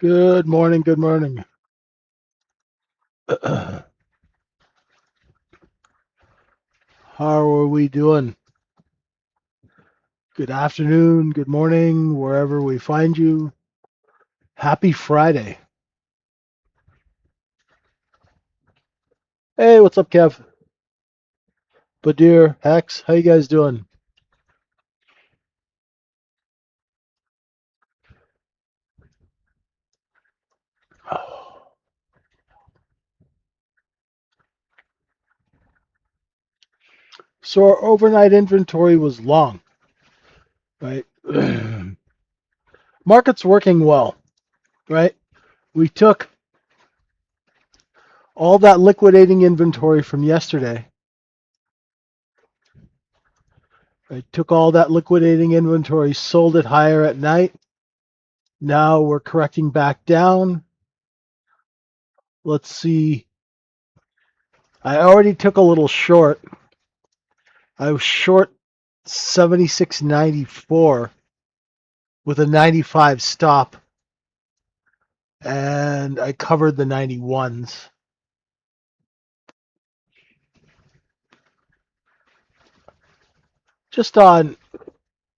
Good morning, good morning. How are we doing? Good afternoon, good morning, wherever we find you. Happy Friday. Hey, what's up, Kev? Badir, Hex, how you guys doing? So our overnight inventory was long, right? Market's working well, right? We took all that liquidating inventory from yesterday. I took all that liquidating inventory, sold it higher at night. Now we're correcting back down. Let's see. I already took a little short. I was short 76.94 with a 95 stop, and I covered the 91s. Just on,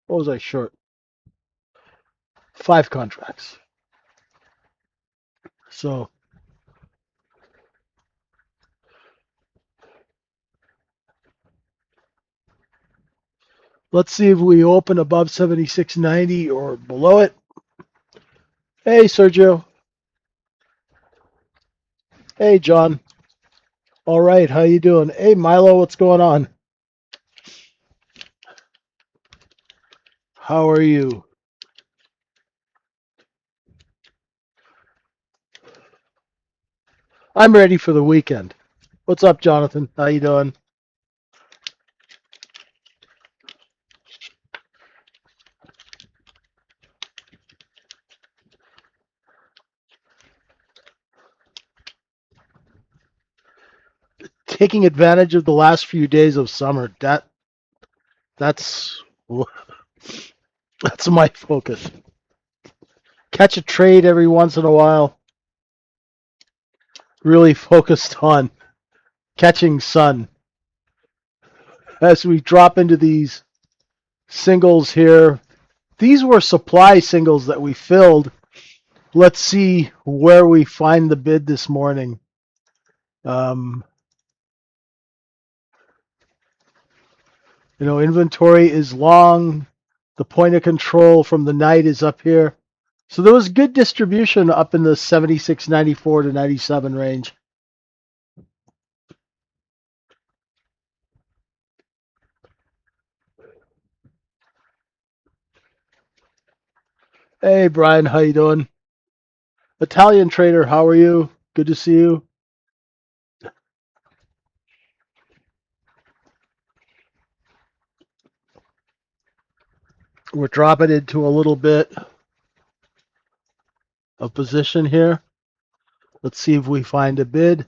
what was I short? 5 contracts. So let's see if we open above 76.90 or below it. Hey, Sergio. Hey, John. All right, how you doing? Hey, Milo, what's going on? How are you? I'm ready for the weekend. What's up, Jonathan? How you doing? Taking advantage of the last few days of summer. That's that's my focus. Catch a trade every once in a while. Really focused on catching sun. As we drop into these singles here, these were supply singles that we filled. Let's see where we find the bid this morning. Inventory is long. The point of control from the night is up here. So there was good distribution up in the 76.94 to 97 range. Hey, Brian, how you doing? Italian trader, how are you? Good to see you. We're dropping into a little bit of position here. Let's see if we find a bid.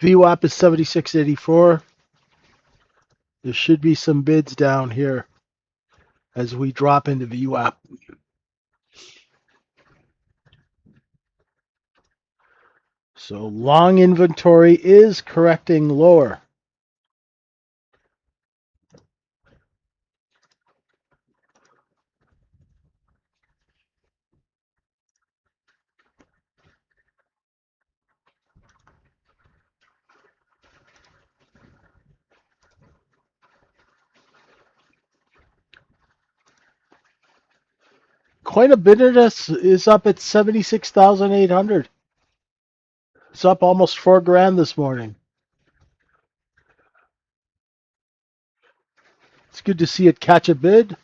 VWAP is 76.84. There should be some bids down here as we drop into VWAP. So long inventory is correcting lower. Coin of bitterness is up at 76,800. It's up almost $4,000 this morning. It's good to see it catch a bid.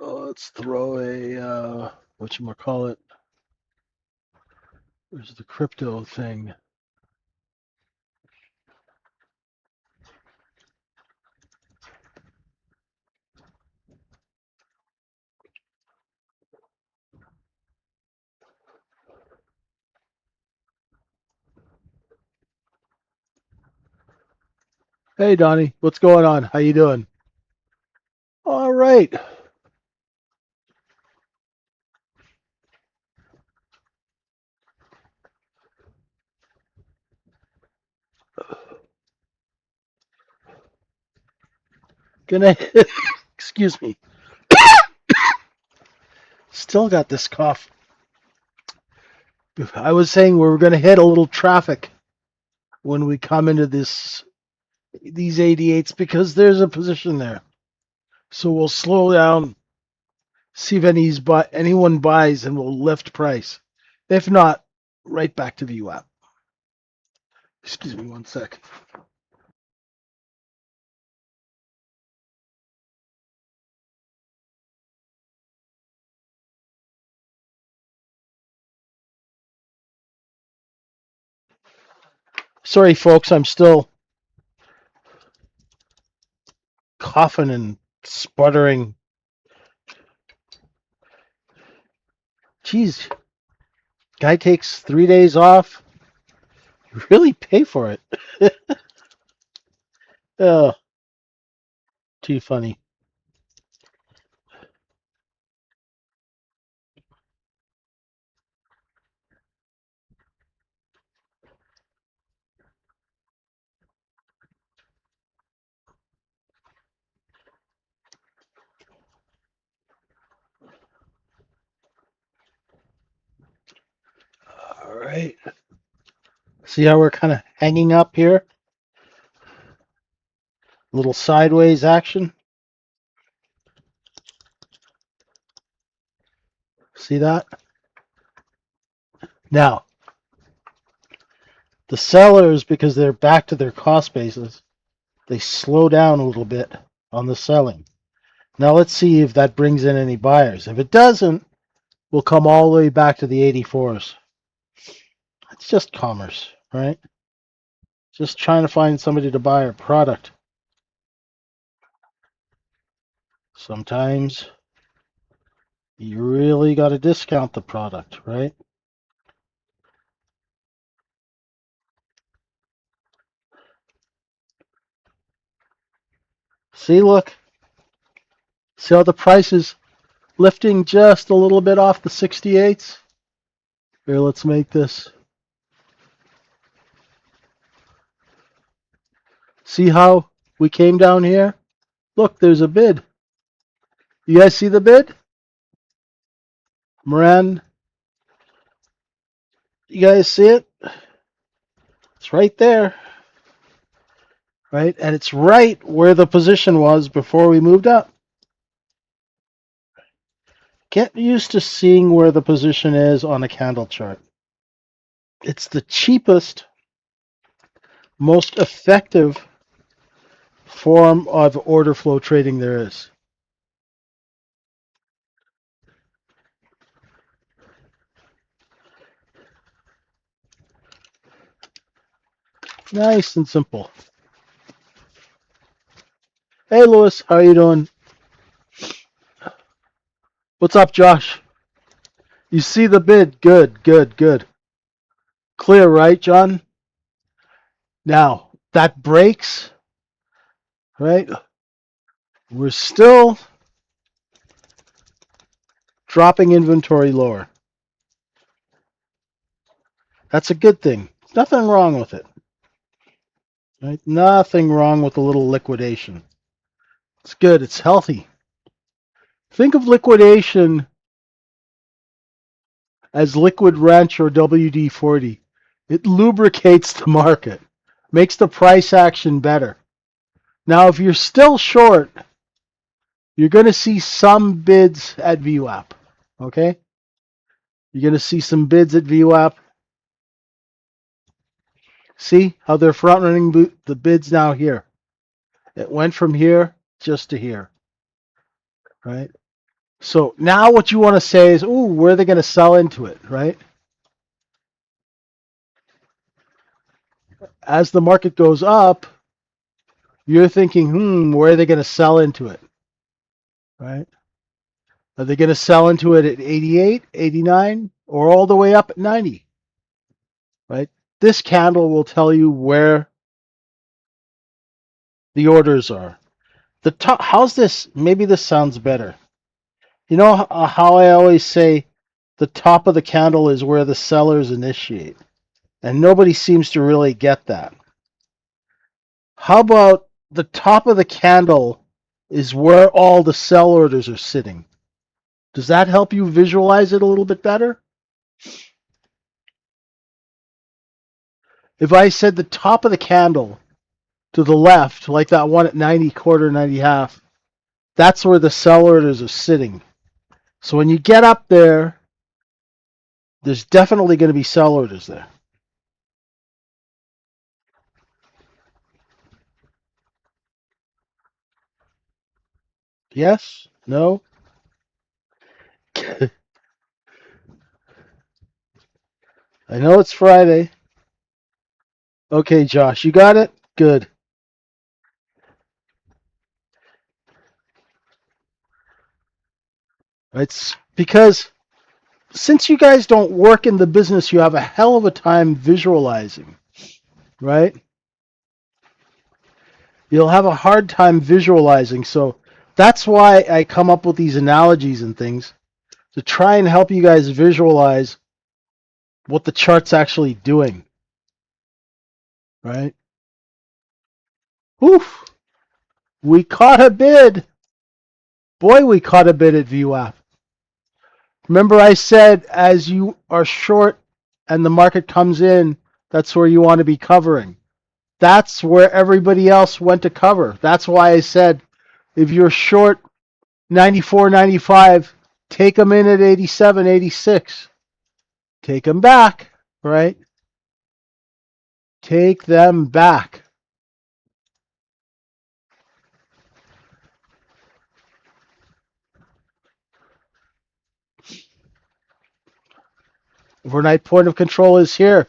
Let's throw a whatchamacallit. There's the crypto thing. Hey Donnie, what's going on? How you doing? All right. Gonna excuse me. Still got this cough. I was saying we're gonna hit a little traffic when we come into these 88s because there's a position there. So we'll slow down, see if anyone buys, and we'll lift price. If not, right back to VWAP. Excuse me one sec. Sorry, folks, I'm still coughing and sputtering. Geez, guy takes 3 days off. You really pay for it. Oh, too funny. All right. See how we're kind of hanging up here? A little sideways action. See that? Now, the sellers, because they're back to their cost basis, they slow down a little bit on the selling. Now let's see if that brings in any buyers. If it doesn't, we'll come all the way back to the 84s. It's just commerce, right? Just trying to find somebody to buy our product. Sometimes you really got to discount the product, right? See, look. See how the price is lifting just a little bit off the 68s? Here, let's make this. See how we came down here? Look, there's a bid. You guys see the bid? Moran, you guys see it? It's right there. Right? And it's right where the position was before we moved up. Get used to seeing where the position is on a candle chart. It's the cheapest, most effective form of order flow trading there is. Nice and simple. Hey, Lewis, how are you doing? What's up, Josh? You see the bid? Good, good, good. Clear, right, John? Now, that breaks, right? We're still dropping inventory lower. That's a good thing. Nothing wrong with it. Right? Nothing wrong with a little liquidation. It's good. It's healthy. Think of liquidation as liquid wrench or WD-40. It lubricates the market, makes the price action better. Now, if you're still short, you're going to see some bids at VWAP. Okay? You're going to see some bids at VWAP. See how they're front running the bids now here. It went from here just to here. Right? So now what you want to say is, ooh, where are they going to sell into it, right? As the market goes up, you're thinking, where are they going to sell into it, right? Are they going to sell into it at 88, 89, or all the way up at 90, right? This candle will tell you where the orders are. The top, how's this? Maybe this sounds better. You know how I always say the top of the candle is where the sellers initiate, and nobody seems to really get that. How about the top of the candle is where all the sell orders are sitting? Does that help you visualize it a little bit better? If I said the top of the candle to the left, like that one at 90 quarter, 90 half, that's where the sell orders are sitting. So when you get up there, there's definitely going to be sell orders there. Yes? No? I know it's Friday. Okay, Josh, you got it? Good. It's because since you guys don't work in the business, you have a hell of a time visualizing, right? You'll have a hard time visualizing. So that's why I come up with these analogies and things to try and help you guys visualize what the chart's actually doing, right? Oof, we caught a bid. Boy, we caught a bid at VWAP. Remember I said as you are short and the market comes in, that's where you want to be covering. That's where everybody else went to cover. That's why I said if you're short 94, 95, take them in at 87, 86. Take them back, right? Take them back. Overnight point of control is here.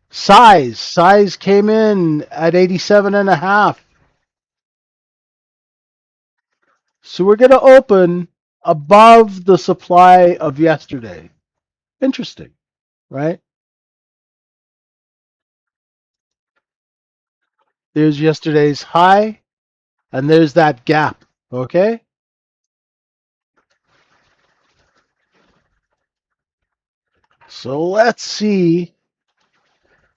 Size came in at 87 and a half. So we're going to open above the supply of yesterday. Interesting, right? There's yesterday's high, and there's that gap, okay? So let's see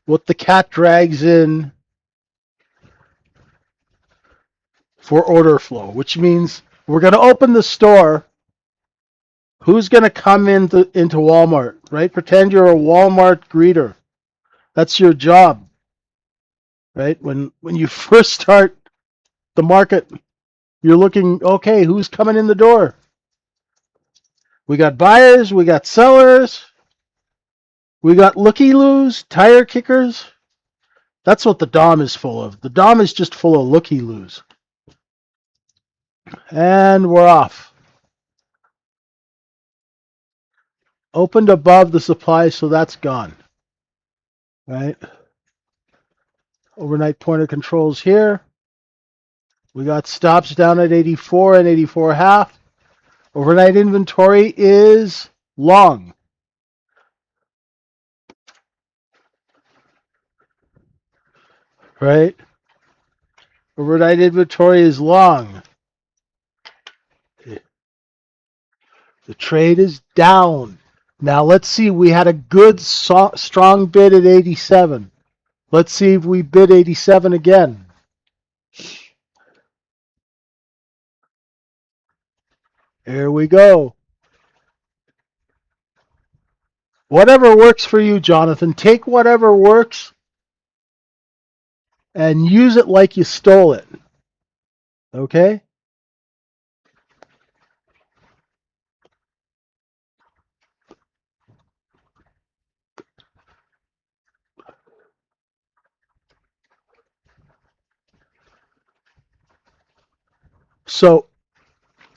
what the cat drags in for order flow, which means we're going to open the store. Who's going to come into Walmart, right? Pretend you're a Walmart greeter. That's your job, right? When you first start the market, you're looking, okay, who's coming in the door? We got buyers, we got sellers, we got looky-loos, tire kickers. That's what the DOM is full of. The DOM is just full of looky-loos. And we're off. Opened above the supply, so that's gone. Right? Overnight pointer controls here. We got stops down at 84 and 84 half. Overnight inventory is long. Right? Overnight inventory is long. The trade is down. Now let's see. We had a good, strong bid at 87. Let's see if we bid 87 again. Here we go. Whatever works for you, Jonathan. Take whatever works and use it like you stole it. Okay? So,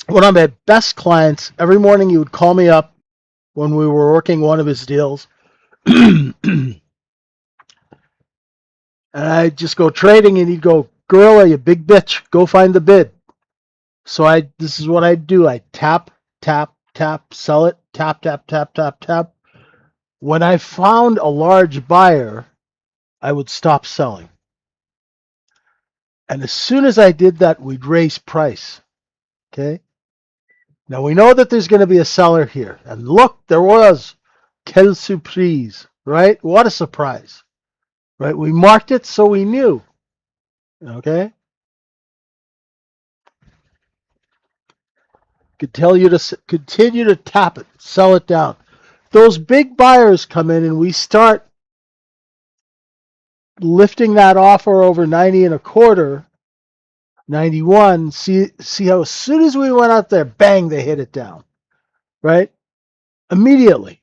one of my best clients, every morning he would call me up when we were working one of his deals. And I'd just go trading and he'd go, Gorilla, you big bitch, go find the bid. So this is what I'd do. I'd tap, tap, tap, sell it, tap, tap, tap, tap, tap. When I found a large buyer, I would stop selling. And as soon as I did that, we'd raise price. Okay. Now we know that there's going to be a seller here. And look, there was. Quelle surprise, right? What a surprise, right? We marked it so we knew. Okay. Could tell you to continue to tap it, sell it down. Those big buyers come in and we start lifting that offer over 90 and a quarter, 91. See how as soon as we went out there, bang, they hit it down, right? Immediately.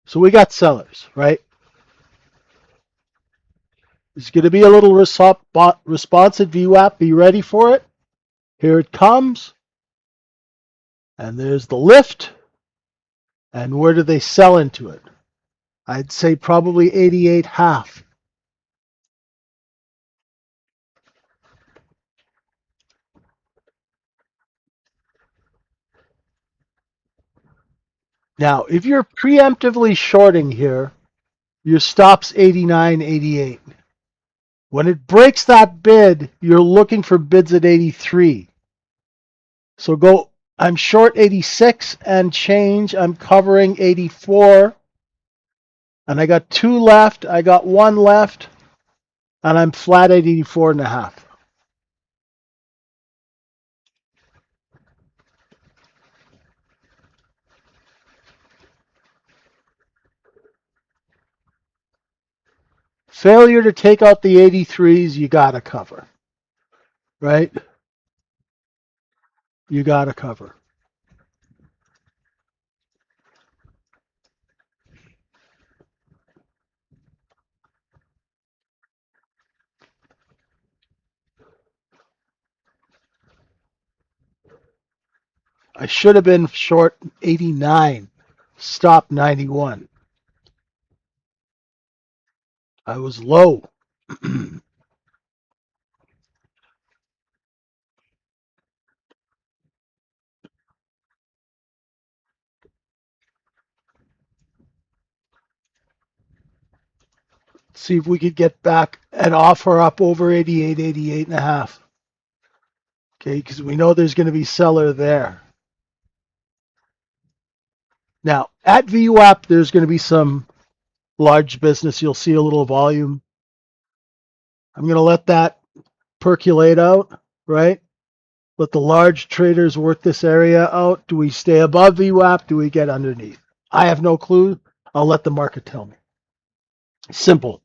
So we got sellers, right? It's going to be a little response at VWAP. Be ready for it. Here it comes. And there's the lift. And where do they sell into it? I'd say probably 88 half. Now, if you're preemptively shorting here, your stop's 89, 88. When it breaks that bid, you're looking for bids at 83. So go, I'm short 86 and change. I'm covering 84. And I got 2 left. I got 1 left. And I'm flat at 84 and a half. Failure to take out the 83s, you got to cover. Right? You got to cover. I should have been short 89, stop 91. I was low. See if we could get back an offer up over 88, 88 and a half. Okay, because we know there's going to be seller there. Now, at VWAP, there's going to be some large business. You'll see a little volume. I'm going to let that percolate out, right? Let the large traders work this area out. Do we stay above VWAP? Do we get underneath? I have no clue. I'll let the market tell me. Simple.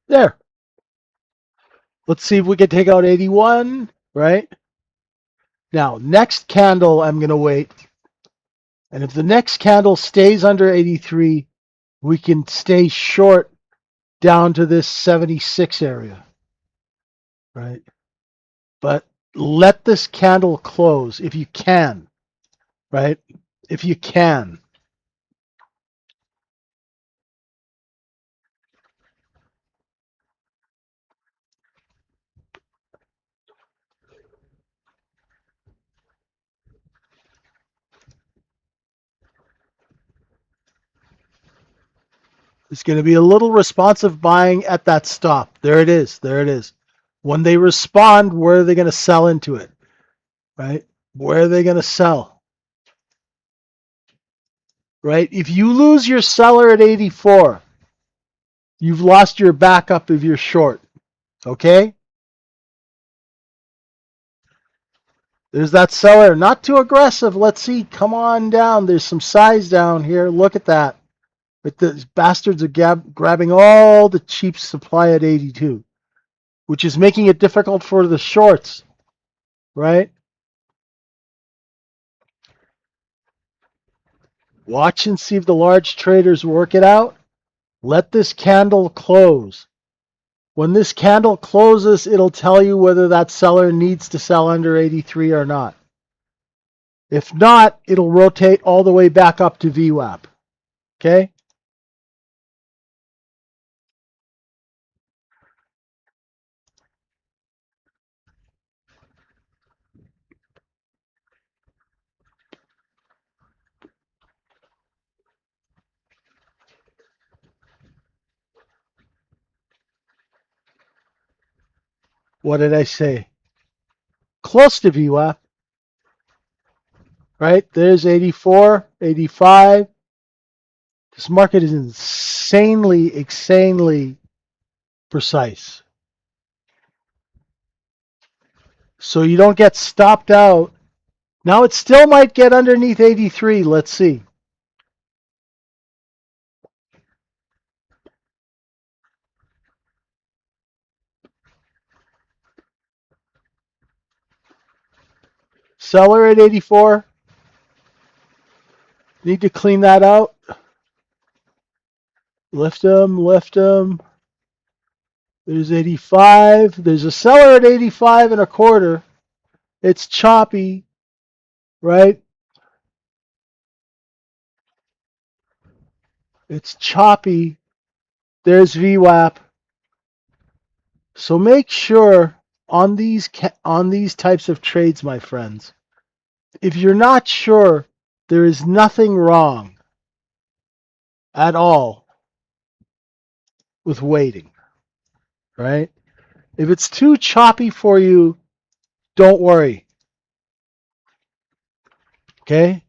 There. Let's see if we can take out 81, right? Now, next candle, I'm going to wait. And if the next candle stays under 83, we can stay short down to this 76 area, right? But let this candle close if you can, right? If you can. It's going to be a little responsive buying at that stop. There it is. There it is. When they respond, where are they going to sell into it, right? Where are they going to sell? Right? If you lose your seller at 84, you've lost your backup if you're short. Okay? There's that seller. Not too aggressive. Let's see. Come on down. There's some size down here. Look at that. But the bastards are grabbing all the cheap supply at 82, which is making it difficult for the shorts, right? Watch and see if the large traders work it out. Let this candle close. When this candle closes, it'll tell you whether that seller needs to sell under 83 or not. If not, it'll rotate all the way back up to VWAP. Okay? What did I say? Close to VWAP, right? There's 84, 85. This market is insanely precise. So you don't get stopped out. Now it still might get underneath 83. Let's see. Seller at 84. Need to clean that out. Lift them, lift them. There's 85. There's a seller at 85 and a quarter. It's choppy, right? It's choppy. There's VWAP. So make sure on these types of trades, my friends, if you're not sure, there is nothing wrong at all with waiting, right? If it's too choppy for you, don't worry. Okay?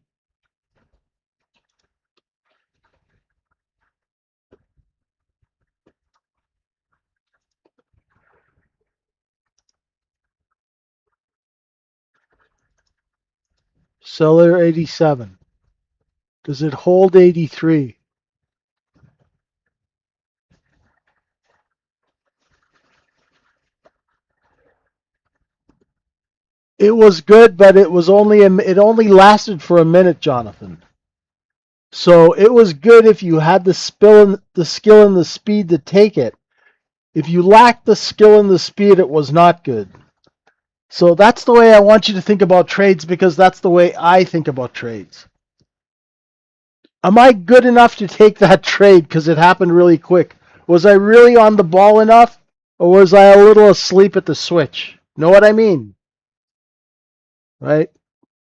Seller 87. Does it hold 83? It was good, but it only lasted for a minute, Jonathan. So it was good if you had the skill and the speed to take it. If you lacked the skill and the speed, it was not good. So that's the way I want you to think about trades, because that's the way I think about trades. Am I good enough to take that trade because it happened really quick? Was I really on the ball enough, or was I a little asleep at the switch? Know what I mean? Right?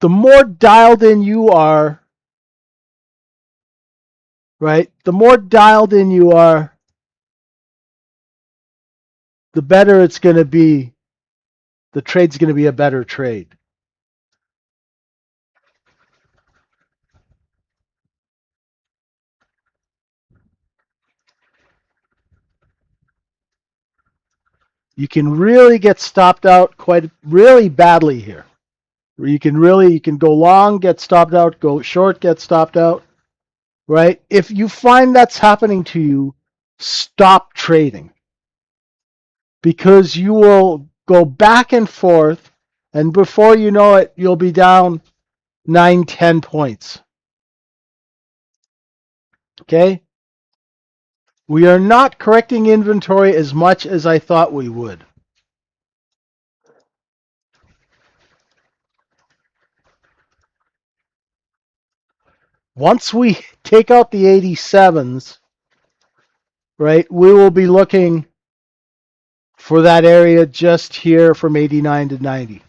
The more dialed in you are, right? The more dialed in you are, the better it's going to be. The trade's going to be a better trade. You can really get stopped out really badly here. You can go long, get stopped out, go short, get stopped out, right? If you find that's happening to you, stop trading, because you will go back and forth, and before you know it, you'll be down 9, 10 points. Okay? We are not correcting inventory as much as I thought we would. Once we take out the 87s, right, we will be looking for that area just here from 89 to 90.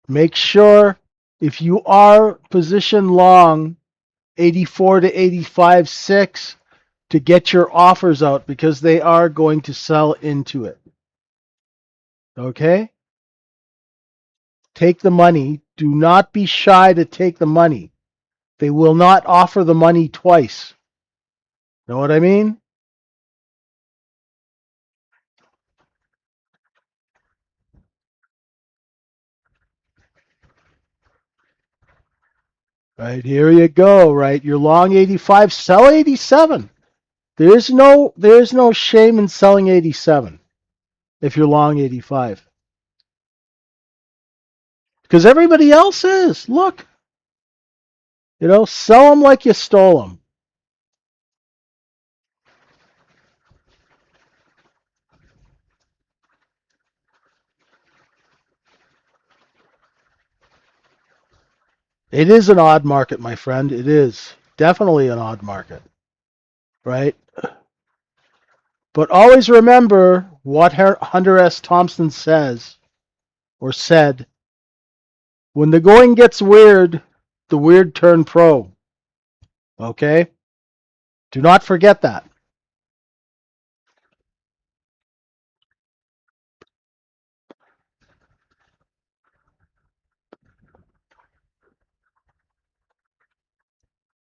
Make sure if you are position long 84 to 85 6 to get your offers out, because they are going to sell into it. Okay? Take the money. Do not be shy to take the money. They will not offer the money twice. Know what I mean? Right, here you go, right? You're long 85, sell 87. There's no shame in selling 87 if you're long 85. Because everybody else is. Look, sell them like you stole them. It is an odd market, my friend. It is definitely an odd market, right? But always remember what Hunter S. Thompson says, or said: when the going gets weird, the weird turn pro. Okay? Do not forget that.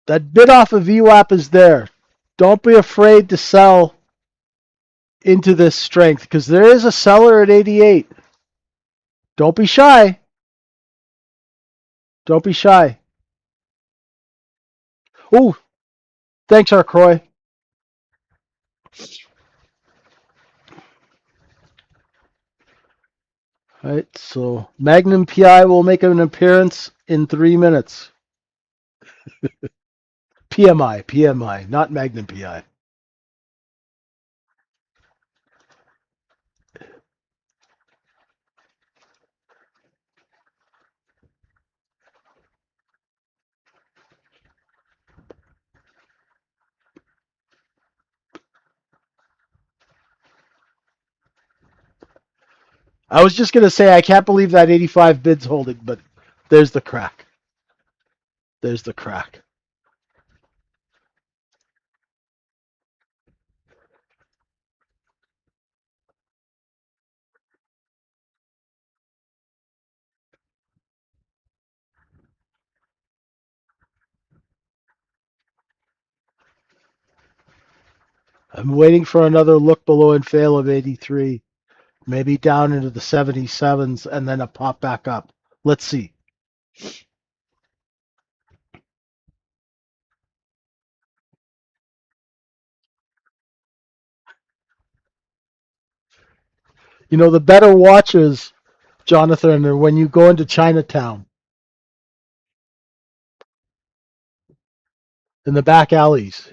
That bid off of VWAP is there. Don't be afraid to sell into this strength because there is a seller at 88. Don't be shy. Don't be shy. Oh, thanks, Arcroy. All right, so Magnum PI will make an appearance in 3 minutes. PMI, not Magnum PI. I was just going to say I can't believe that 85 bid's holding, but there's the crack. There's the crack. I'm waiting for another look below and fail of 83. Maybe down into the 77s and then a pop back up. Let's see. You know, the better watches, Jonathan, are when you go into Chinatown in the back alleys,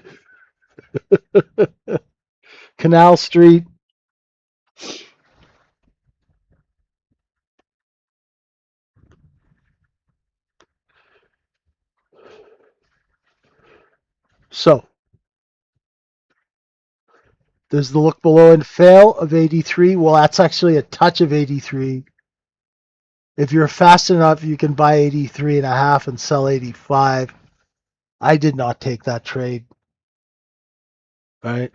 Canal Street. So there's the look below and fail of 83. Well, that's actually a touch of 83. If you're fast enough, you can buy 83 and a half and sell 85. I did not take that trade. Right?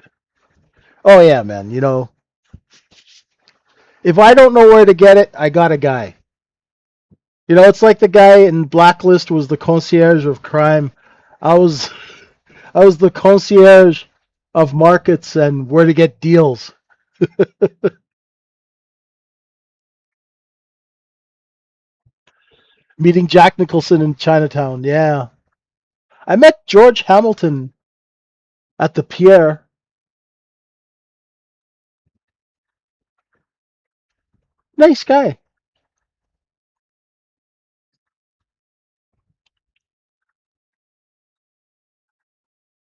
Oh yeah, man. You know, if I don't know where to get it, I got a guy. You know, it's like the guy in Blacklist was the concierge of crime. I was I was the concierge of markets and where to get deals. Meeting Jack Nicholson in Chinatown. Yeah. I met George Hamilton at the Pierre. Nice guy.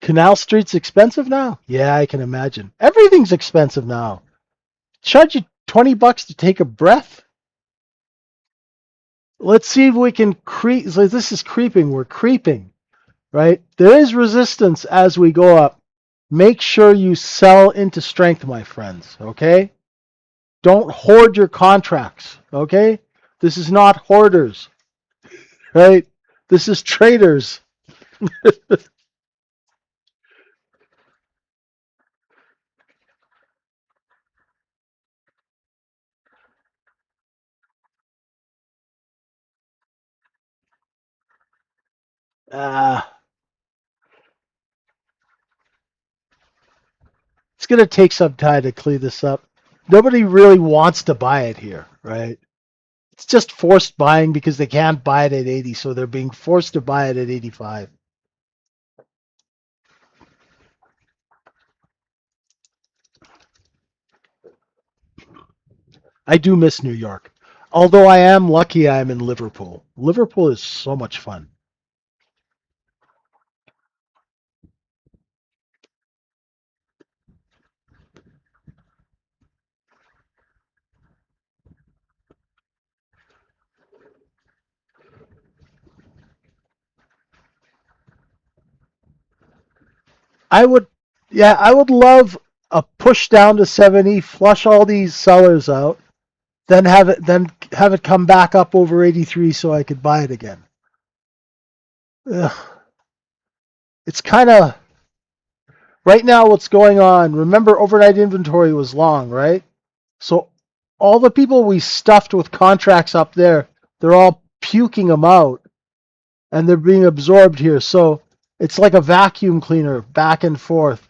Canal Street's expensive now? Yeah, I can imagine. Everything's expensive now. Charge you $20 to take a breath? Let's see if we can creep. So this is creeping. We're creeping, right? There is resistance as we go up. Make sure you sell into strength, my friends, okay? Don't hoard your contracts, okay? This is not hoarders, right? This is traders. Ah, it's going to take some time to clean this up. Nobody really wants to buy it here, right? It's just forced buying because they can't buy it at 80, so they're being forced to buy it at 85. I do miss New York. Although I am lucky I'm in Liverpool. Liverpool is so much fun. I would, yeah, I would love a push down to 70, flush all these sellers out, then have it come back up over 83 so I could buy it again. Ugh. It's kind of right now what's going on. Remember, overnight inventory was long, right? So all the people we stuffed with contracts up there, they're all puking them out and they're being absorbed here. So It's like a vacuum cleaner, back and forth,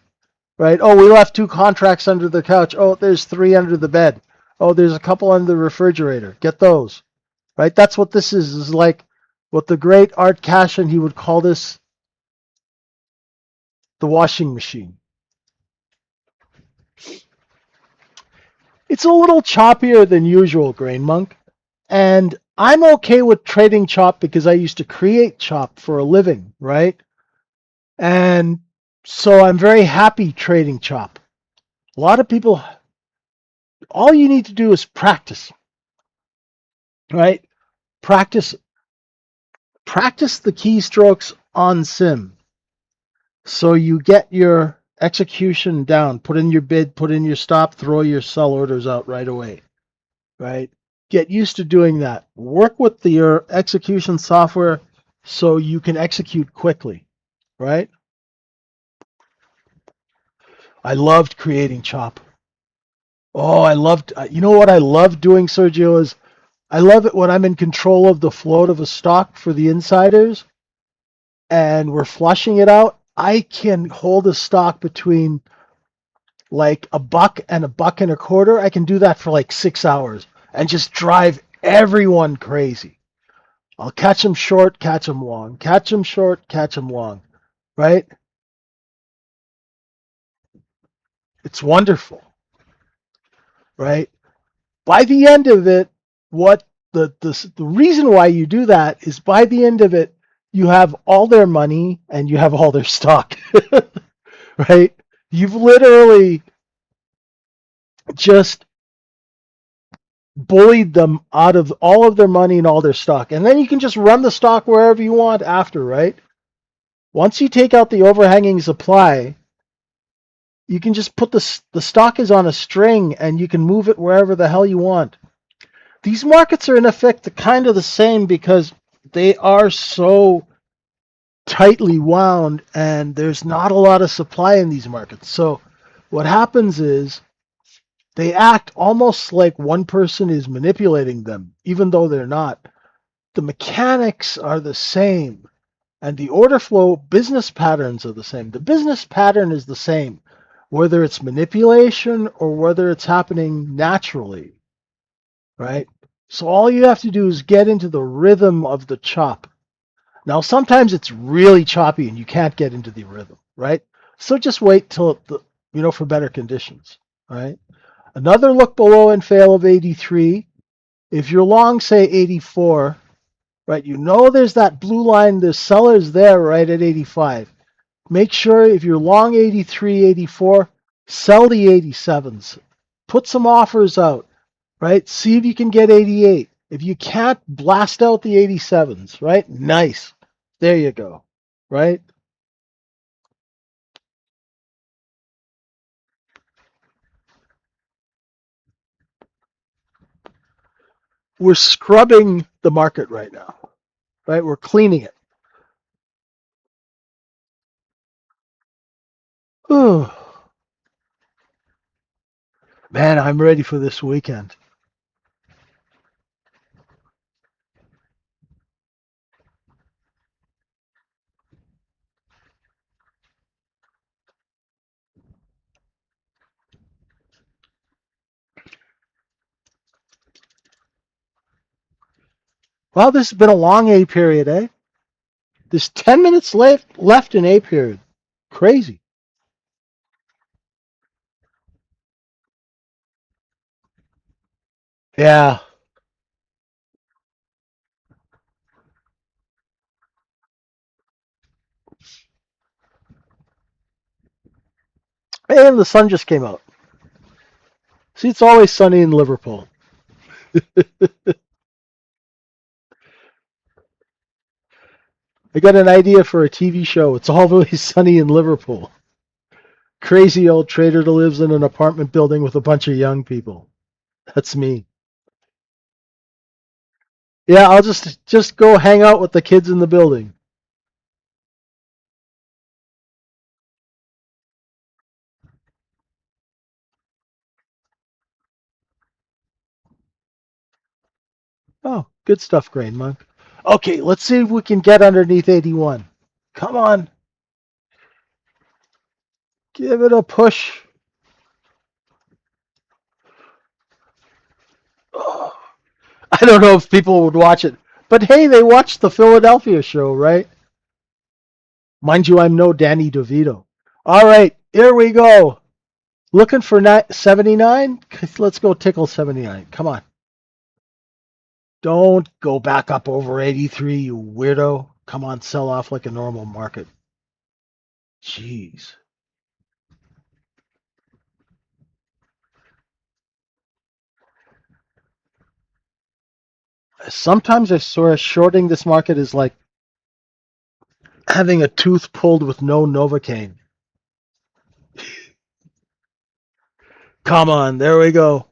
right? Oh, we left 2 contracts under the couch. Oh, there's 3 under the bed. Oh, there's a couple under the refrigerator. Get those, right? That's what this is like what the great Art Cashin, he would call this the washing machine. It's a little choppier than usual, Grain Monk, and I'm okay with trading chop because I used to create chop for a living, right? And so I'm very happy trading chop. A lot of people, all you need to do is practice, right? Practice the keystrokes on sim. So you get your execution down, put in your bid, put in your stop, throw your sell orders out right away, right? Get used to doing that. Work with your execution software so you can execute quickly, right? I loved creating chop. Oh, I loved, you know what I love doing, Sergio, is I love it when I'm in control of the float of a stock for the insiders and we're flushing it out. I can hold a stock between like $1 and $1.25. I can do that for like 6 hours and just drive everyone crazy. I'll catch them short, catch them long, catch them short, catch them long, right? It's wonderful, right? By the end of it, what the reason why you do that is by the end of it, you have all their money and you have all their stock, right? You've literally just bullied them out of all of their money and all their stock. And then you can just run the stock wherever you want after, right? Once you take out the overhanging supply, you can just put the stock is on a string and you can move it wherever the hell you want. These markets are in effect kind of the same because they are so tightly wound and there's not a lot of supply in these markets. So what happens is they act almost like one person is manipulating them, even though they're not. The mechanics are the same and the order flow business patterns are the same. The business pattern is the same, whether it's manipulation or whether it's happening naturally, right? So all you have to do is get into the rhythm of the chop. Now, sometimes it's really choppy and you can't get into the rhythm, right? So just wait till for better conditions, right? Another look below and fail of 83. If you're long, say 84, right? You know there's that blue line, the seller's there right at 85. Make sure if you're long 83, 84, sell the 87s. Put some offers out, right? See if you can get 88. If you can't, blast out the 87s, right? Nice. There you go, right? We're scrubbing the market right now, right? We're cleaning it. Oh, man, I'm ready for this weekend. Well, this has been a long A period, eh? There's 10 minutes left in A period. Crazy. Yeah. And the sun just came out. See, it's always sunny in Liverpool. I got an idea for a TV show. It's always sunny in Liverpool. Crazy old trader that lives in an apartment building with a bunch of young people. That's me. Yeah, I'll just go hang out with the kids in the building. Oh, good stuff, Grain Monk. Okay, let's see if we can get underneath 81. Come on. Give it a push. Oh, I don't know if people would watch it, but hey, they watched the Philadelphia show, right? Mind you, I'm no Danny DeVito. All right, here we go. Looking for 79? Let's go tickle 79. Come on. Don't go back up over 83, you weirdo. Come on, sell off like a normal market. Jeez. Sometimes I swear shorting this market is like having a tooth pulled with no Novocaine. Come on, there we go.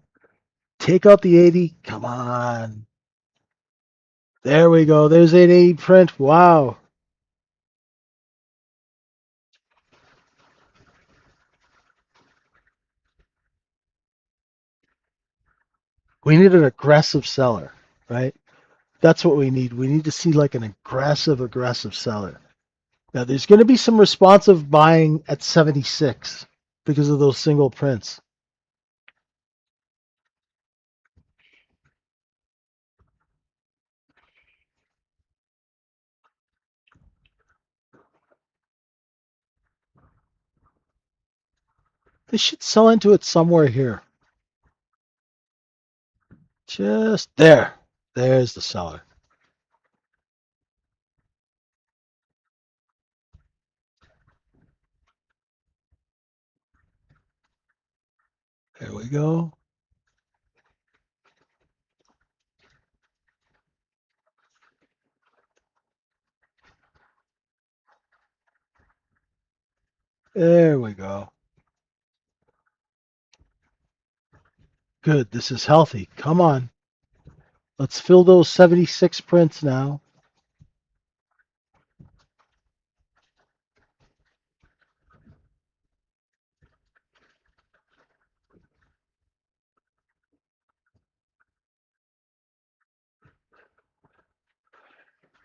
Take out the 80. Come on. There we go. There's 80 print. Wow. We need an aggressive seller, right? That's what we need. We need to see like an aggressive seller. Now, there's going to be some responsive buying at 76 because of those single prints. They should sell into it somewhere here. Just there. There's the seller. There we go. There we go. Good. This is healthy. Come on. Let's fill those 76 prints now.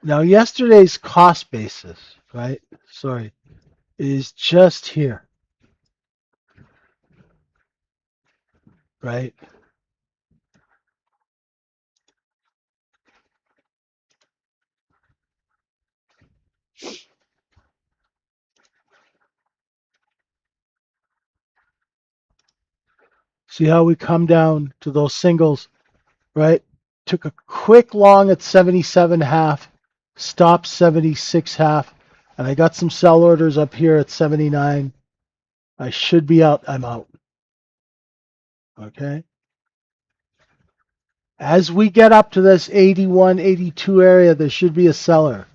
Now, yesterday's cost basis, right? Sorry, is just here, right? See how we come down to those singles, right? Took a quick long at 77.5, stopped 76.5, and I got some sell orders up here at 79. I should be out. I'm out. Okay. As we get up to this 81, 82 area, there should be a seller,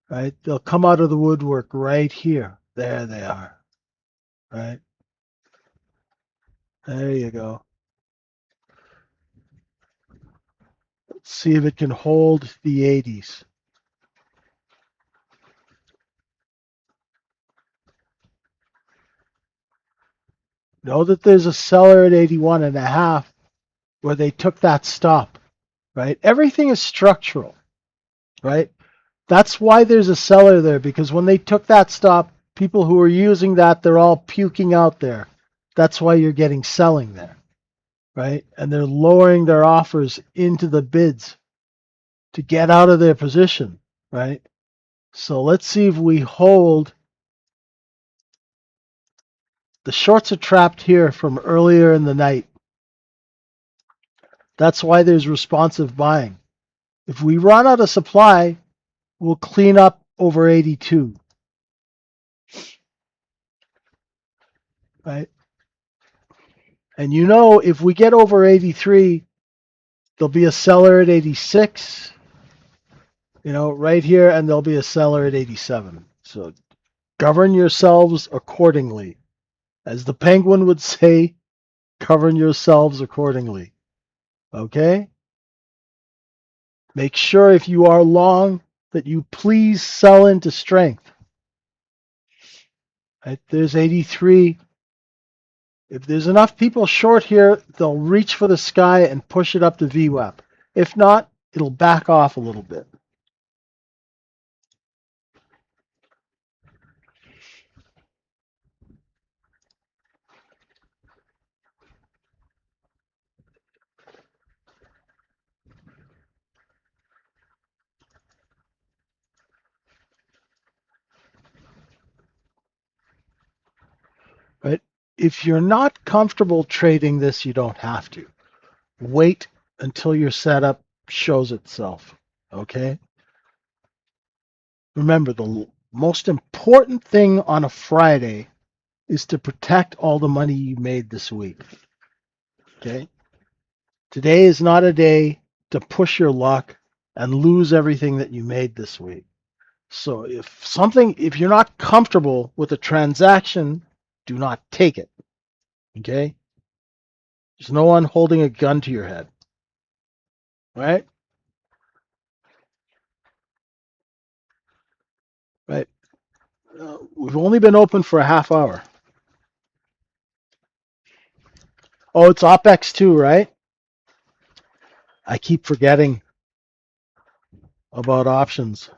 right? They'll come out of the woodwork right here. There they are, right? There you go. Let's see if it can hold the 80s. Know that there's a seller at 81.5 where they took that stop, right? Everything is structural, right? That's why there's a seller there, because when they took that stop, people who are using that, they're all puking out there. That's why you're getting selling there, right? And they're lowering their offers into the bids to get out of their position, right? So let's see if we hold. The shorts are trapped here from earlier in the night. That's why there's responsive buying. If we run out of supply, we'll clean up over 82, right? And you know, if we get over 83, there'll be a seller at 86, right here, and there'll be a seller at 87. So govern yourselves accordingly. As the Penguin would say, govern yourselves accordingly. Okay? Make sure if you are long that you please sell into strength. Right? There's 83. If there's enough people short here, they'll reach for the sky and push it up to VWAP. If not, it'll back off a little bit. If you're not comfortable trading this, you don't have to. Wait until your setup shows itself. Okay? Remember, the most important thing on a Friday is to protect all the money you made this week. Okay? Today is not a day to push your luck and lose everything that you made this week. So if you're not comfortable with a transaction, do not take it. Okay? There's no one holding a gun to your head. Right? Right. We've only been open for a half hour. Oh, it's OPEX too, right? I keep forgetting about options.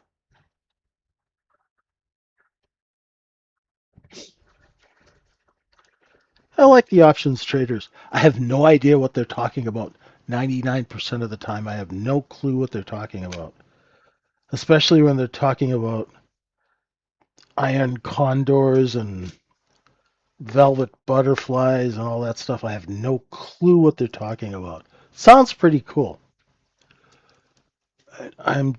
I like the options traders. I have no idea what they're talking about. 99% of the time, I have no clue what they're talking about. Especially when they're talking about iron condors and velvet butterflies and all that stuff. I have no clue what they're talking about. Sounds pretty cool. I'm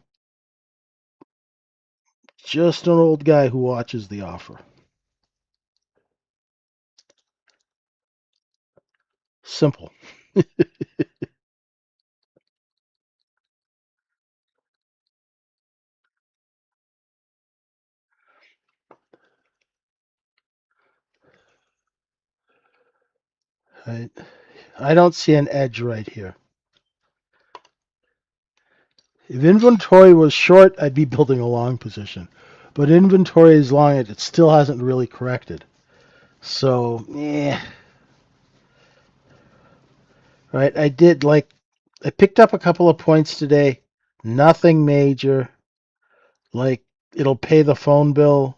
just an old guy who watches the offer. Simple. I, I don't see an edge right here. If inventory was short, I'd be building a long position. But inventory is long, it still hasn't really corrected. So, right? I picked up a couple of points today. Nothing major. Like, it'll pay the phone bill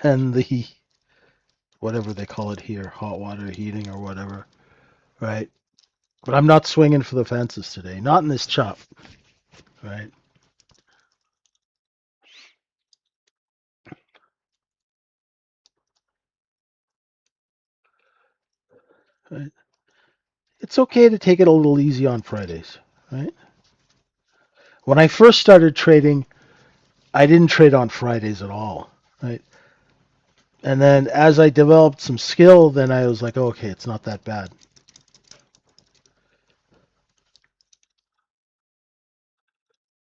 and the, whatever they call it here, hot water heating or whatever, right? But I'm not swinging for the fences today. Not in this chop, right? Right? It's okay to take it a little easy on Fridays, right? When I first started trading, I didn't trade on Fridays at all, right? And then as I developed some skill, then I was like, oh, okay, it's not that bad.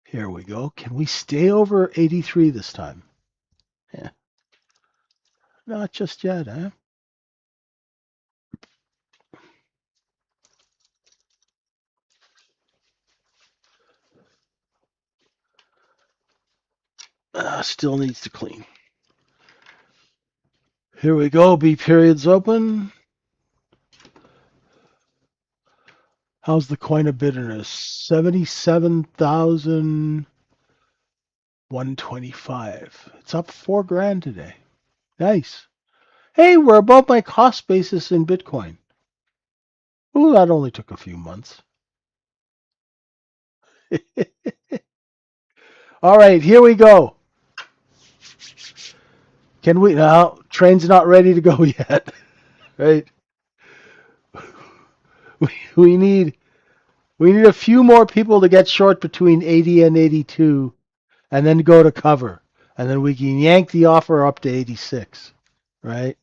Here we go. Can we stay over 83 this time? Yeah, not just yet, huh? Still needs to clean. Here we go. B period's open. How's the coin of bitterness? 77,125. It's up 4 grand today. Nice. Hey, we're above my cost basis in Bitcoin. Ooh, that only took a few months. All right, here we go. Can we now? Train's not ready to go yet, right? We need a few more people to get short between 80 and 82, and then go to cover, and then we can yank the offer up to 86, right?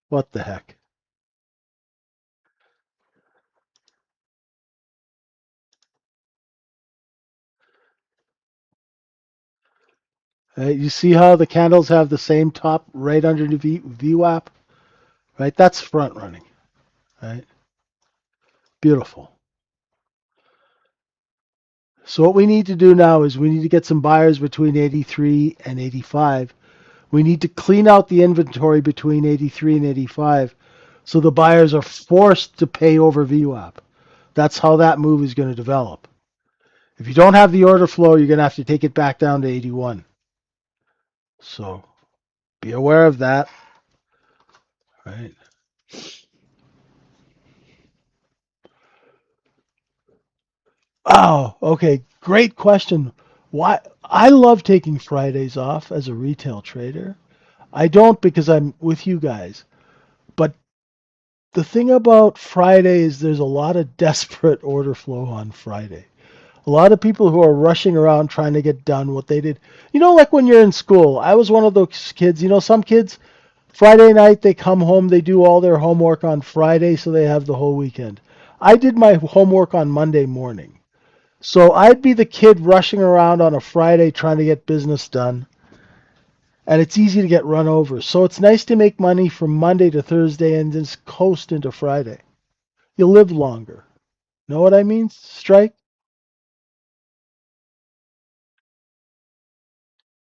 What the heck? You see how the candles have the same top right under the VWAP, right? That's front running, right? Beautiful. So what we need to do now is we need to get some buyers between 83 and 85. We need to clean out the inventory between 83 and 85 so the buyers are forced to pay over VWAP. That's how that move is going to develop. If you don't have the order flow, you're going to have to take it back down to 81. So be aware of that, right? Oh, okay. Great question. Why? I love taking Fridays off as a retail trader. I don't because I'm with you guys. But the thing about Friday is there's a lot of desperate order flow on Friday. A lot of people who are rushing around trying to get done what they did. Like when you're in school, I was one of those kids. Some kids, Friday night, they come home, they do all their homework on Friday, so they have the whole weekend. I did my homework on Monday morning. So I'd be the kid rushing around on a Friday trying to get business done, and it's easy to get run over. So it's nice to make money from Monday to Thursday and just coast into Friday. You live longer. Know what I mean, Strike?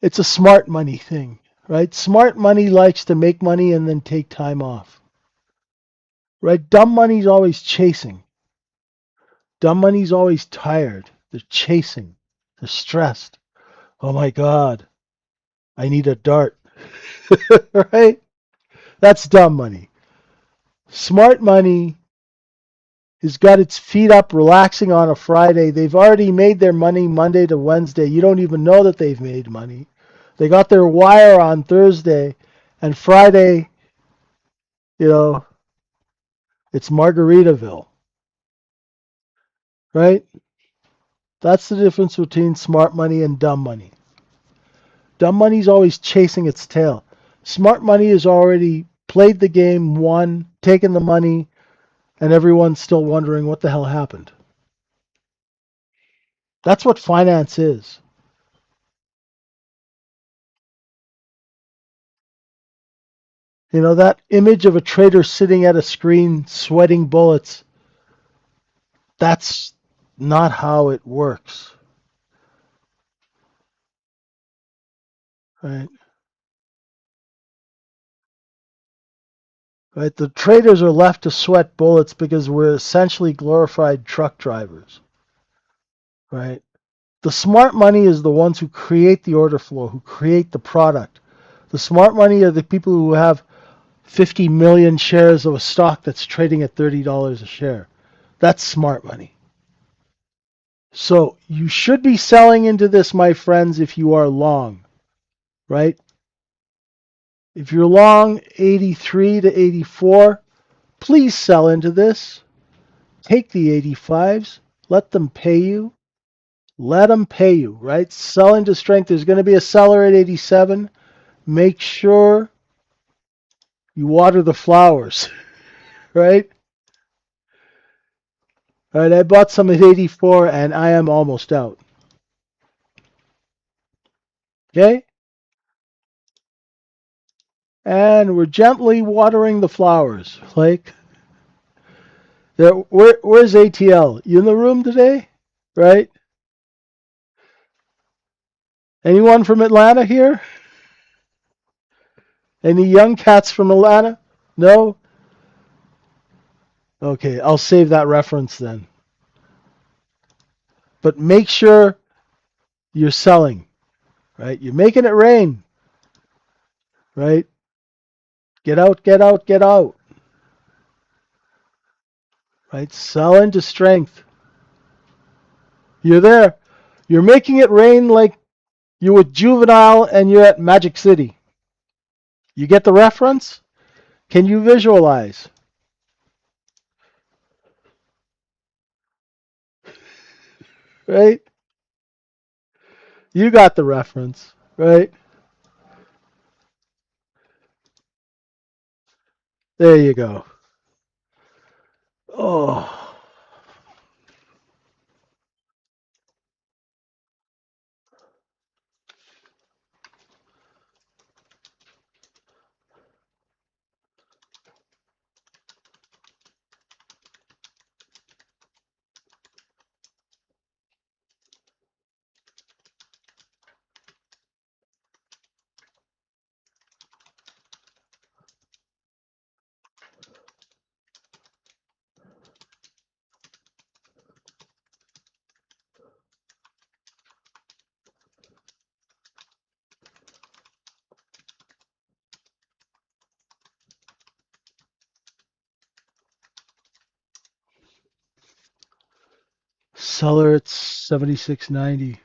It's a smart money thing, right? Smart money likes to make money and then take time off, right? Dumb money's always chasing. Dumb money's always tired. They're chasing. They're stressed. Oh my God, I need a dart, right? That's dumb money. Smart money has got its feet up relaxing on a Friday. They've already made their money Monday to Wednesday. You don't even know that they've made money. They got their wire on Thursday, and Friday, you know, it's Margaritaville, right? That's the difference between smart money and dumb money. Dumb money's always chasing its tail. Smart money has already played the game, won, taken the money, and everyone's still wondering what the hell happened. That's what finance is. That image of a trader sitting at a screen sweating bullets, that's not how it works, right? Right? The traders are left to sweat bullets because we're essentially glorified truck drivers, right? The smart money is the ones who create the order flow, who create the product. The smart money are the people who have 50 million shares of a stock that's trading at $30 a share. That's smart money. So you should be selling into this, my friends, if you are long, right? If you're long 83 to 84, please sell into this. Take the 85s. Let them pay you. Let them pay you, right? Sell into strength. There's going to be a seller at 87. Make sure you water the flowers, right? All right, I bought some at 84 and I am almost out. Okay? And we're gently watering the flowers. Like, where's ATL? You in the room today? Right? Anyone from Atlanta here? Any young cats from Atlanta? No? Okay, I'll save that reference then. But make sure you're selling, right? You're making it rain, right? Get out, get out, get out, right? Sell into strength. You're there. You're making it rain like you're with Juvenile and you're at Magic City. You get the reference? Can you visualize? Right? You got the reference, right? There you go. Oh, seller at 76.90.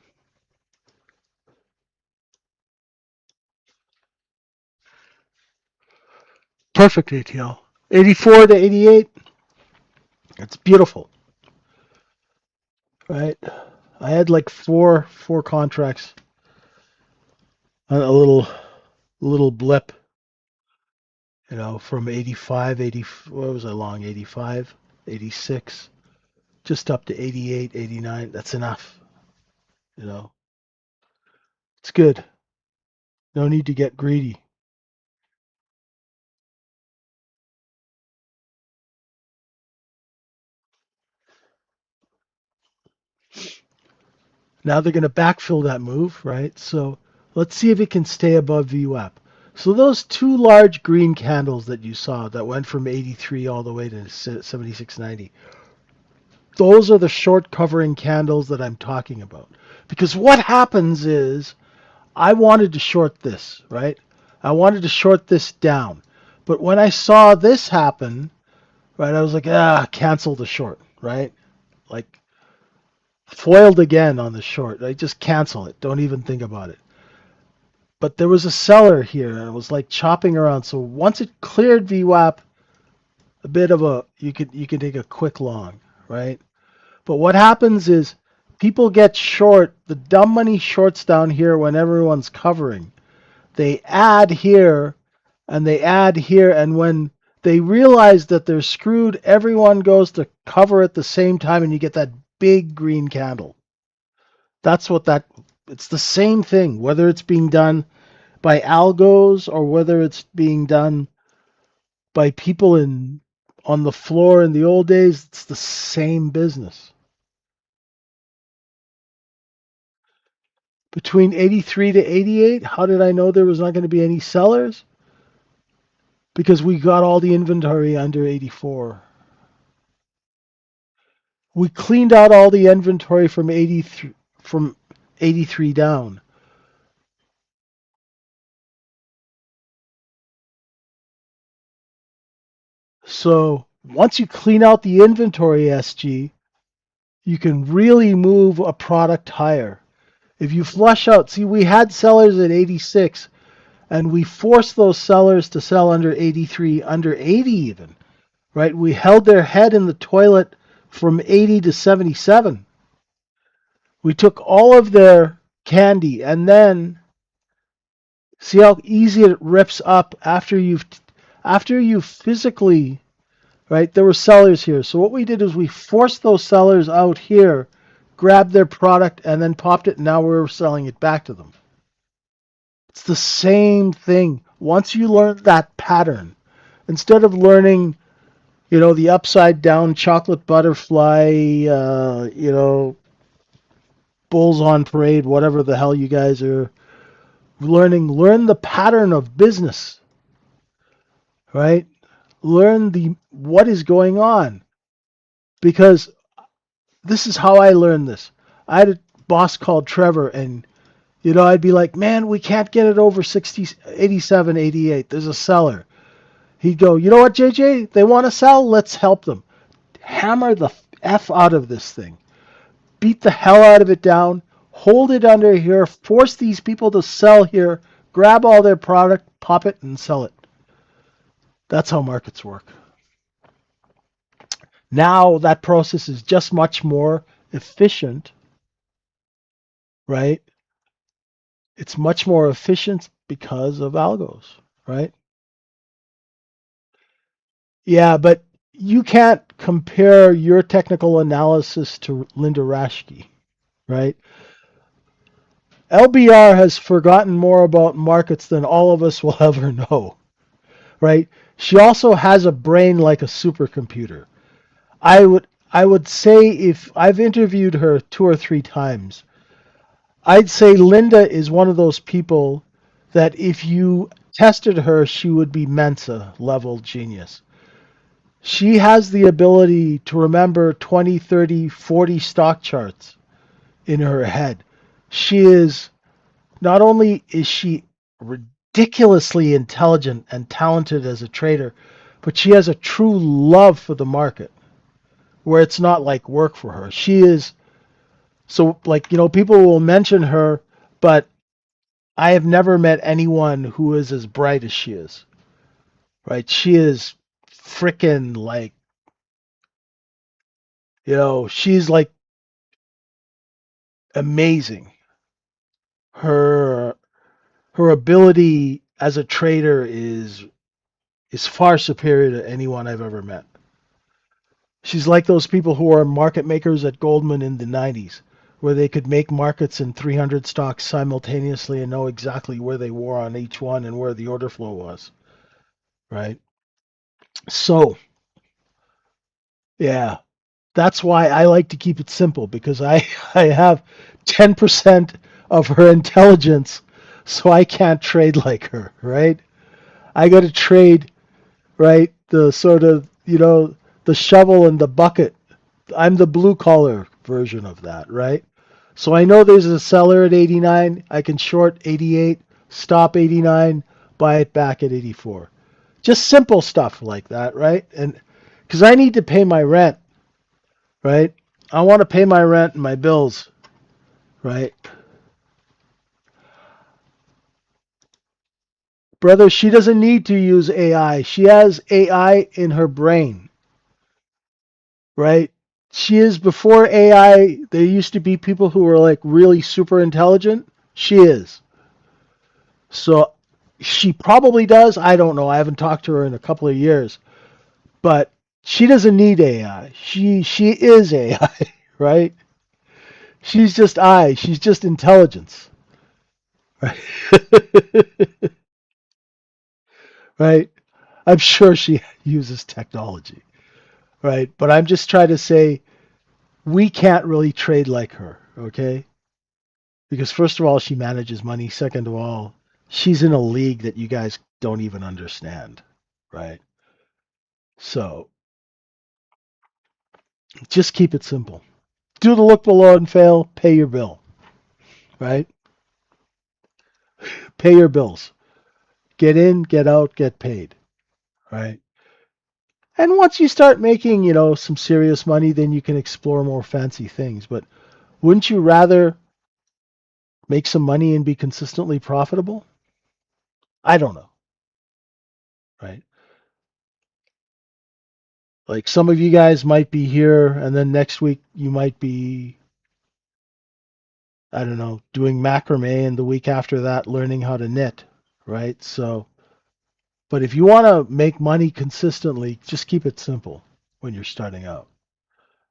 Perfect ATL. 84 to 88. It's beautiful, right? I had like four contracts on a little blip, from 85, 80, what was I long? 85, 86, just up to 88, 89. That's enough, you know. It's good. No need to get greedy. Now they're going to backfill that move, right? So let's see if it can stay above VWAP. So those two large green candles that you saw that went from 83 all the way to 76.90, those are the short covering candles that I'm talking about. Because what happens is I wanted to short this, right? I wanted to short this down. But when I saw this happen, right, I was like, cancel the short, right? Like foiled again on the short. I just cancel it. Don't even think about it. But there was a seller here and it was like chopping around. So once it cleared VWAP, a bit of a you could take a quick long, right? But what happens is people get short, the dumb money shorts down here when everyone's covering. They add here and they add here, and when they realize that they're screwed, everyone goes to cover at the same time and you get that big green candle. That's what that it's the same thing, whether it's being done by algos or whether it's being done by people in on the floor in the old days, it's the same business. Between 83 to 88, how did I know there was not going to be any sellers? Because we got all the inventory under 84. We cleaned out all the inventory from 83 down. So once you clean out the inventory, SG, you can really move a product higher. If you flush out, see, we had sellers at 86, and we forced those sellers to sell under 83, under 80 even, right? We held their head in the toilet from 80 to 77. We took all of their candy, and then see how easy it rips up after you've physically, right? There were sellers here. So what we did is we forced those sellers out here, grabbed their product, and then popped it, and now we're selling it back to them. It's the same thing. Once you learn that pattern, instead of learning, the upside down chocolate butterfly, bulls on parade, whatever the hell you guys are learn the pattern of business, right? Learn the what is going on, because this is how I learned this. I had a boss called Trevor, and I'd be like, man, we can't get it over 60, 87, 88. There's a seller. He'd go, you know what, JJ? They want to sell? Let's help them. Hammer the F out of this thing. Beat the hell out of it down. Hold it under here. Force these people to sell here. Grab all their product, pop it, and sell it. That's how markets work. Now that process is just much more efficient, right? It's much more efficient because of algos, right? Yeah, but you can't compare your technical analysis to Linda Raschke, right? LBR has forgotten more about markets than all of us will ever know, right? She also has a brain like a supercomputer. I would say, if I've interviewed her 2 or 3 times, I'd say Linda is one of those people that if you tested her, she would be Mensa level genius. She has the ability to remember 20, 30, 40 stock charts in her head. She is Not only is she ridiculously intelligent and talented as a trader, but she has a true love for the market where it's not like work for her. She is so, like, people will mention her, but I have never met anyone who is as bright as she is, right? She is freaking like, she's like amazing. Her her ability as a trader is far superior to anyone I've ever met. She's like those people who are market makers at Goldman in the 90s, where they could make markets in 300 stocks simultaneously and know exactly where they were on each one and where the order flow was, right? So, yeah, that's why I like to keep it simple because I have 10% of her intelligence, so I can't trade like her, right? I got to trade, right? The sort of, the shovel and the bucket. I'm the blue collar version of that, right? So I know there's a seller at 89. I can short 88, stop 89, buy it back at 84. Just simple stuff like that, right? And because I need to pay my rent, right? I want to pay my rent and my bills, right? Brother, she doesn't need to use AI. She has AI in her brain, right? She is before AI. There used to be people who were like really super intelligent. She is. So she probably does. I don't know. I haven't talked to her in a couple of years, but she doesn't need AI. She is AI, right? She's just I. She's just intelligence, right? Right? I'm sure she uses technology, right? But I'm just trying to say we can't really trade like her, okay? Because first of all, she manages money. Second of all, she's in a league that you guys don't even understand, right? So just keep it simple. Do the look below and fail, pay your bill, right? Pay your bills. Get in, get out, get paid, right? And once you start making, some serious money, then you can explore more fancy things. But wouldn't you rather make some money and be consistently profitable? I don't know, right? Like some of you guys might be here, and then next week you might be, I don't know, doing macrame, and the week after that learning how to knit, right? So, but if you want to make money consistently, just keep it simple when you're starting out,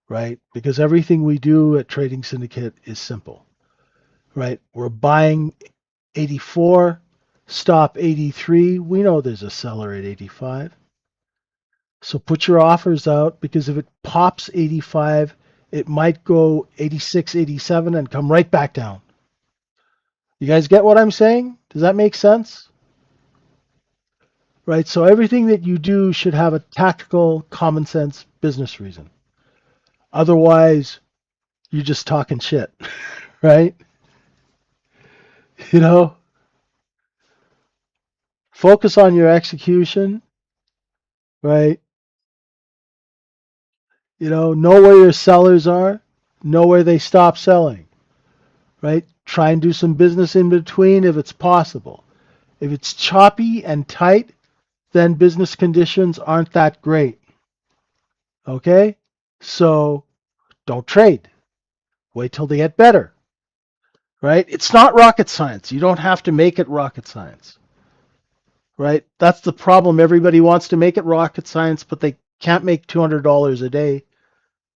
right? Because everything we do at Trading Syndicate is simple, right? We're buying 84, stop 83. We know there's a seller at 85. So put your offers out because if it pops 85, it might go 86, 87 and come right back down. You guys get what I'm saying? Does that make sense? Right? So everything that you do should have a tactical, common sense business reason. Otherwise, you're just talking shit, right? You know, focus on your execution, right? Know where your sellers are, know where they stop selling, right? Try and do some business in between if it's possible. If it's choppy and tight, then business conditions aren't that great. Okay? So don't trade. Wait till they get better. Right? It's not rocket science. You don't have to make it rocket science. Right? That's the problem. Everybody wants to make it rocket science, but they can't make $200 a day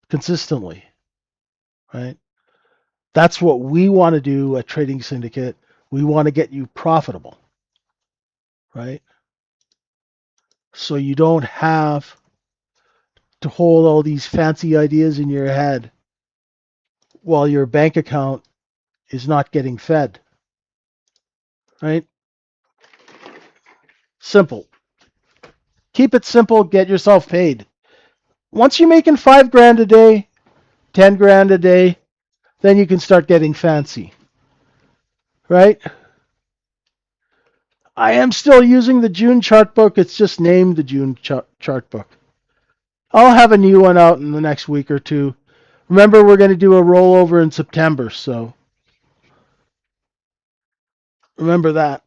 consistently. Right? That's what we want to do at Trading Syndicate. We want to get you profitable. Right? So you don't have to hold all these fancy ideas in your head while your bank account is not getting fed. Right? Simple. Keep it simple, get yourself paid. Once you're making 5 grand a day, 10 grand a day, then you can start getting fancy. Right? I am still using the June chart book. It's just named the June chart book. I'll have a new one out in the next week or two. Remember, we're going to do a rollover in September, so remember that.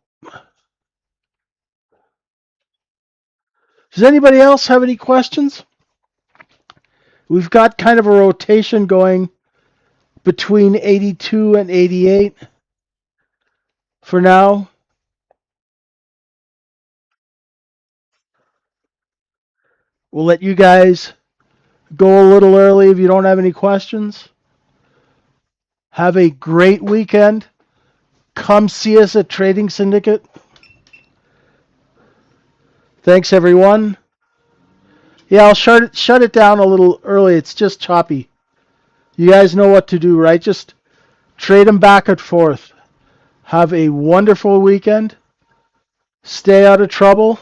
Does anybody else have any questions? We've got kind of a rotation going between 82 and 88 for now. We'll let you guys go a little early if you don't have any questions. Have a great weekend. Come see us at Trading Syndicate. Thanks, everyone. Yeah, I'll shut it down a little early. It's just choppy. You guys know what to do, right? Just trade them back and forth. Have a wonderful weekend. Stay out of trouble.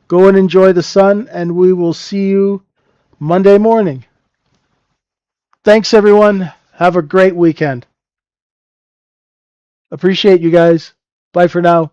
Go and enjoy the sun, and we will see you Monday morning. Thanks, everyone. Have a great weekend. Appreciate you guys. Bye for now.